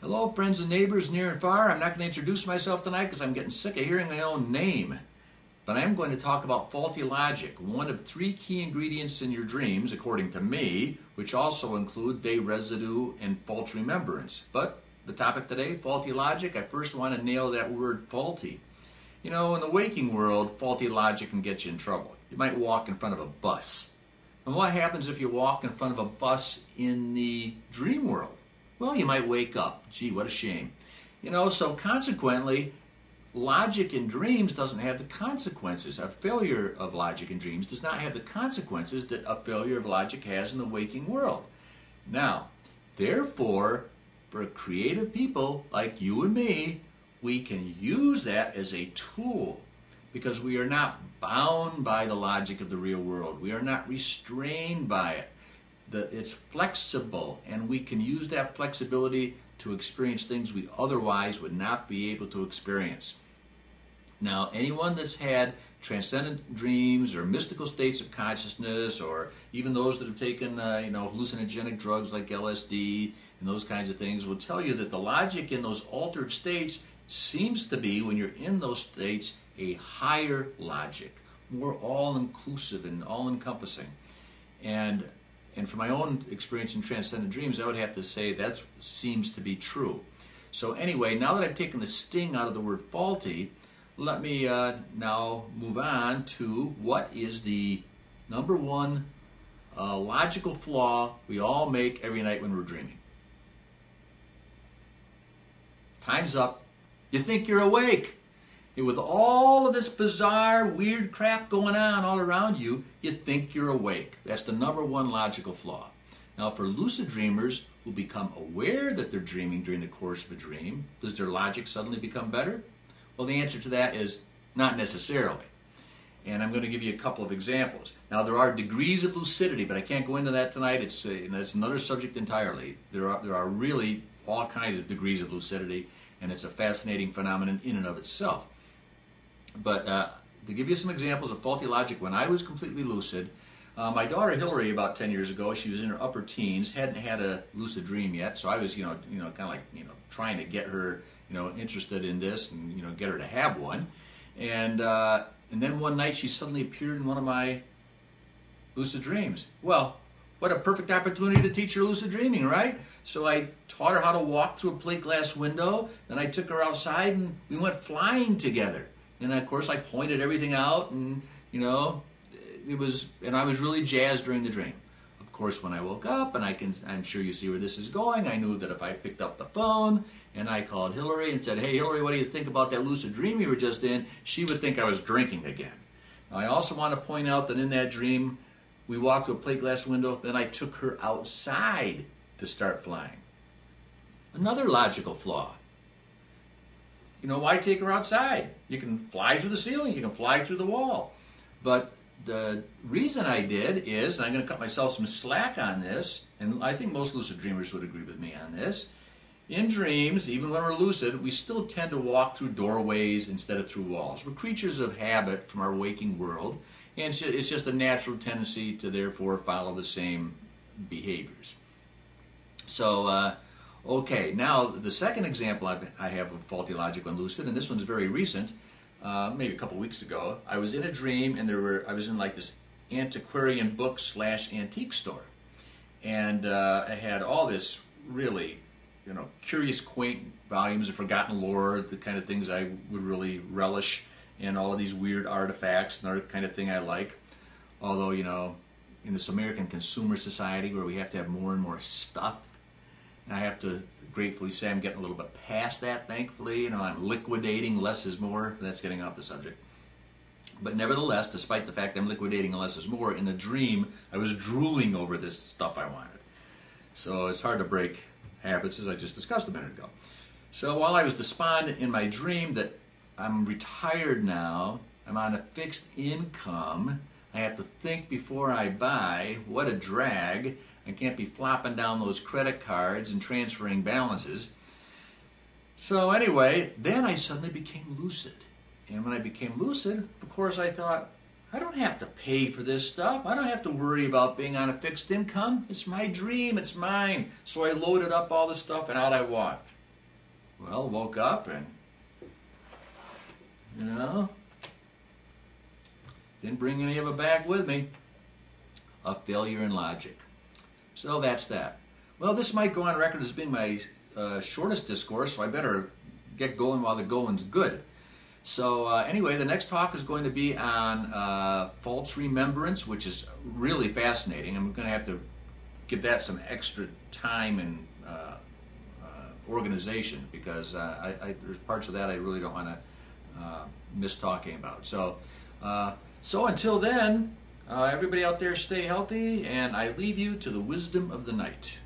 Hello, friends and neighbors near and far. I'm not going to introduce myself tonight because I'm getting sick of hearing my own name. But I am going to talk about faulty logic, one of 3 key ingredients in your dreams, according to me, which also include day residue and false remembrance. But the topic today, faulty logic, I first want to nail that word faulty. You know, in the waking world, faulty logic can get you in trouble. You might walk in front of a bus. And what happens if you walk in front of a bus in the dream world? Well, you might wake up. Gee, what a shame. You know, so consequently, logic in dreams doesn't have the consequences. A failure of logic in dreams does not have the consequences that a failure of logic has in the waking world. Now, therefore, for creative people like you and me, we can use that as a tool because we are not bound by the logic of the real world. We are not restrained by it. It's flexible, and we can use that flexibility to experience things we otherwise would not be able to experience. Now, anyone that's had transcendent dreams or mystical states of consciousness, or even those that have taken hallucinogenic drugs like LSD and those kinds of things, will tell you that the logic in those altered states seems to be, when you're in those states, a higher logic, more all-inclusive and all-encompassing. And from my own experience in transcendent dreams, I would have to say that seems to be true. So anyway, now that I've taken the sting out of the word faulty, let me now move on to what is the number one logical flaw we all make every night when we're dreaming. Time's up. You think you're awake. And with all of this bizarre, weird crap going on all around you, you think you're awake. That's the number one logical flaw. Now, for lucid dreamers who become aware that they're dreaming during the course of a dream, does their logic suddenly become better? Well, the answer to that is not necessarily. And I'm going to give you a couple of examples. Now, there are degrees of lucidity, but I can't go into that tonight. It's another subject entirely. There are really all kinds of degrees of lucidity, and it's a fascinating phenomenon in and of itself. But to give you some examples of faulty logic, when I was completely lucid, my daughter Hillary, about 10 years ago, she was in her upper teens, hadn't had a lucid dream yet, so I was, kind of like, trying to get her, interested in this and, get her to have one. And then one night she suddenly appeared in one of my lucid dreams. Well, what a perfect opportunity to teach her lucid dreaming, right? So I taught her how to walk through a plate glass window, then I took her outside and we went flying together. And of course I pointed everything out, and I was really jazzed during the dream. Of course, when I woke up, and I'm sure you see where this is going, I knew that if I picked up the phone and I called Hillary and said, "Hey Hillary, what do you think about that lucid dream you were just in?" she would think I was drinking again. Now, I also want to point out that in that dream, we walked to a plate glass window, then I took her outside to start flying. Another logical flaw. Why take her outside? You can fly through the ceiling, you can fly through the wall. But the reason I did is, and I'm going to cut myself some slack on this, and I think most lucid dreamers would agree with me on this, in dreams, even when we're lucid, we still tend to walk through doorways instead of through walls. We're creatures of habit from our waking world, and it's just a natural tendency to therefore follow the same behaviors. So, okay, now the second example I have of faulty logic when lucid, and this one's very recent, maybe a couple weeks ago. I was in a dream, and I was in like this antiquarian book / antique store, and I had all this really, curious, quaint volumes of forgotten lore, the kind of things I would really relish, and all of these weird artifacts, and the kind of thing I like. Although, in this American consumer society where we have to have more and more stuff, and I have to gratefully say I'm getting a little bit past that, thankfully. I'm liquidating less is more. That's getting off the subject. But nevertheless, despite the fact I'm liquidating less is more, in the dream I was drooling over this stuff I wanted. So it's hard to break habits, as I just discussed a minute ago. So while I was despondent in my dream that I'm retired now, I'm on a fixed income, I have to think before I buy, what a drag, I can't be flopping down those credit cards and transferring balances. So anyway, then I suddenly became lucid. And when I became lucid, of course I thought, I don't have to pay for this stuff. I don't have to worry about being on a fixed income. It's my dream. It's mine. So I loaded up all the stuff and out I walked. well, woke up and, you know, didn't bring any of it back with me. A failure in logic. So that's that. Well, this might go on record as being my shortest discourse, so I better get going while the going's good. So anyway, the next talk is going to be on false remembrance, which is really fascinating. I'm going to have to give that some extra time and organization, because there's parts of that I really don't want to miss talking about. So, so until then, everybody out there stay healthy, and I leave you to the wisdom of the night.